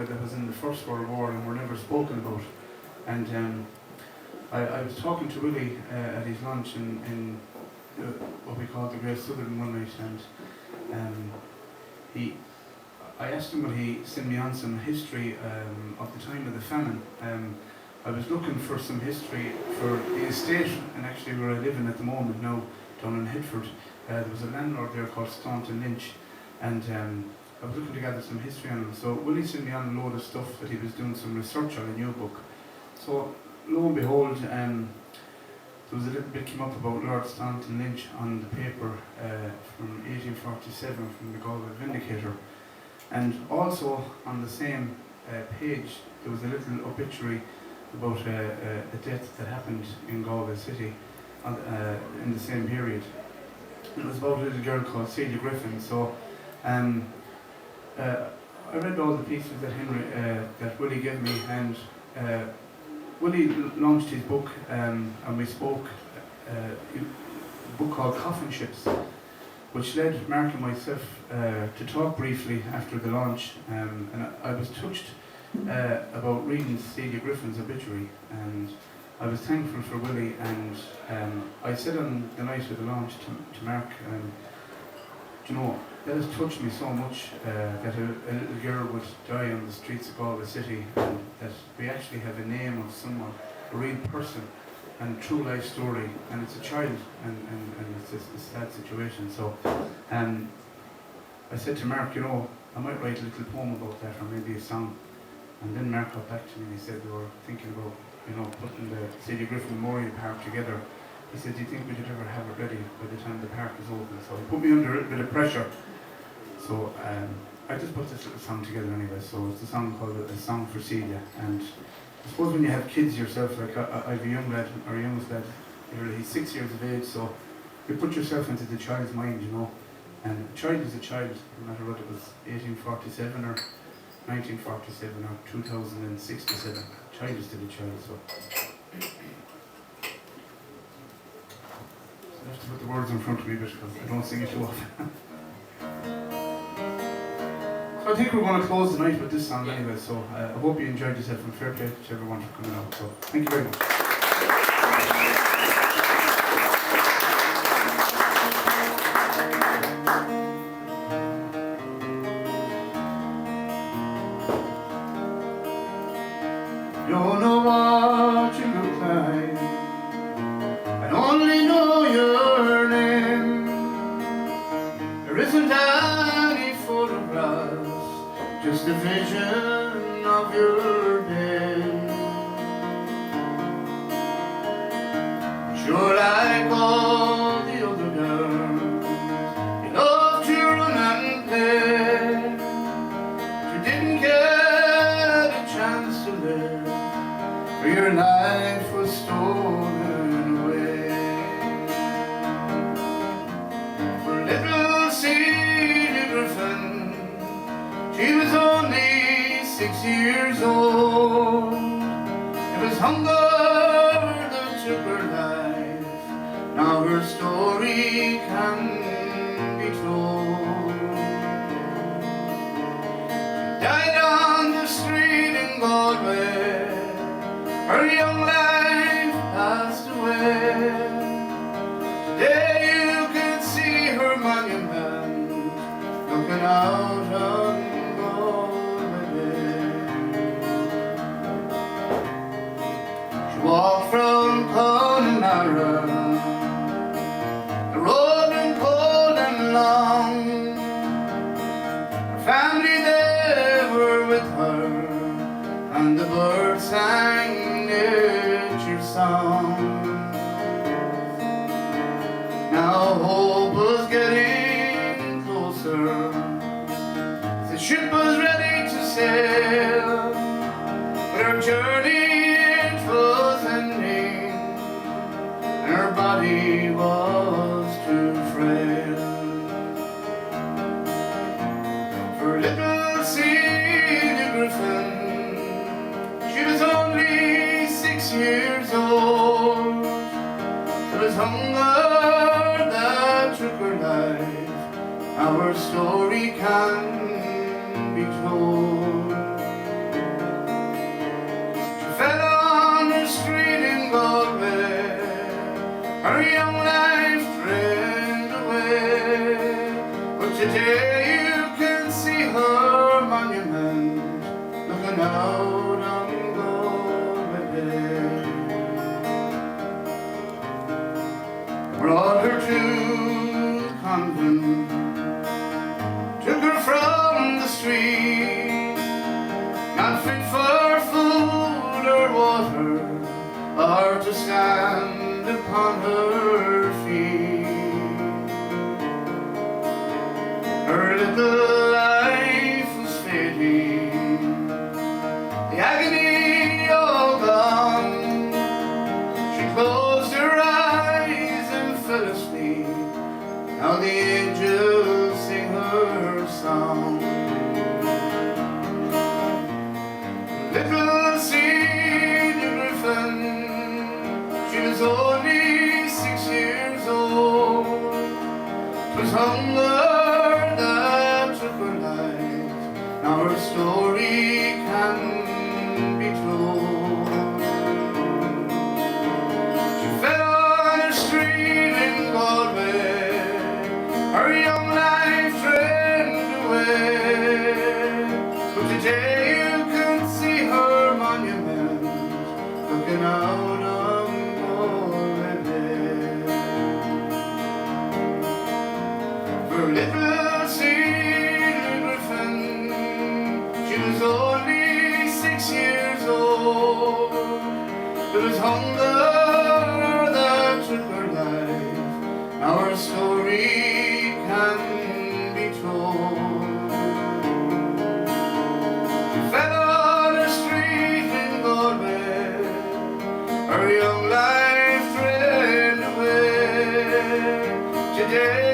that was in the First World War and were never spoken about. And I was talking to Willie at his lunch in what we call the Great Southern one night, and I asked him would he send me on some history of the time of the famine. I was looking for some history for the estate, and actually where I live in at the moment now, down in Headford. There was a landlord there called Staunton Lynch, and I was looking to gather some history on him. So Willie sent me on a load of stuff that he was doing some research on, a new book. So lo and behold, there was a little bit came up about Lord Staunton Lynch on the paper from 1847 from the Galway Vindicator. And also on the same page there was a little obituary about a death that happened in Galway City in the same period. It was about a little girl called Celia Griffin. So I read all the pieces that Willie gave me, and Willie launched his book, and we spoke a book called Coffin Ships, which led Mark and myself to talk briefly after the launch, and I was touched about reading Celia Griffin's obituary, and I was thankful for Willie, and I said on the night of the launch to Mark, you know, that has touched me so much that a little girl would die on the streets of Galway City, and that we actually have a name of someone, a real person, and a true life story, and it's a child, and it's a sad situation. So I said to Mark, you know, I might write a little poem about that, or maybe a song. And then Mark got back to me and he said they were thinking about, you know, putting the Celia Griffin Memorial Park together. He said, do you think we could ever have it ready by the time the park is open? So he put me under a little bit of pressure. So I just put this little song together anyway. So it's a song called A Song for Celia. And I suppose when you have kids yourself, like I have a young lad, our youngest lad, he's 6 years of age, so you put yourself into the child's mind, you know. And a child is a child, no matter what it was, 1847 or 1947 or 2067. A child is still a child, so. I have to put the words in front of me because I don't sing it too often. So I think we're going to close the night with this song anyway, so I hope you enjoyed yourself, and fair play to everyone for coming out. So thank you very much. Don't know what you look like, I only know your name. There isn't any photographs, just a vision of your name. You're like all the other girls, you love to run and play, but you didn't get a chance to live, for your life was stolen away. For little Celia Griffin, she was only 6 years old. It was hunger that took her life, now her story can be told. She died on the street in Galway, her young life passed away. Today you can see her monument looking out on Galway. She walked from Connemara, the road been cold and long. Her family they were with her, and the birds sang nature song. Now hope was getting closer, the ship was ready to sail, but her journey it was ending, and her body was too frail. For little Celia Griffin, she was only 6 years old. There was hunger that took her life, our story can be told. looking out on Galwayed. Brought her to the convent, took her from the street, not fit for food or water, or to stand upon her feet. Her little life was fading, the agony all gone. She closed her eyes and fell asleep. Now the angels sing her song. Little Celia Griffin, she was only 6 years old. 'Twas hunger that took her life. Now her story can be told. She fell on a street in Galway, her young life drained away. But today you can see her monument looking out on Galwayed. For little Celia Griffin, she was only 6 years old. There was hunger that took her life. Now her story can be told. She fell on a street in Galway, her young life drained away. Today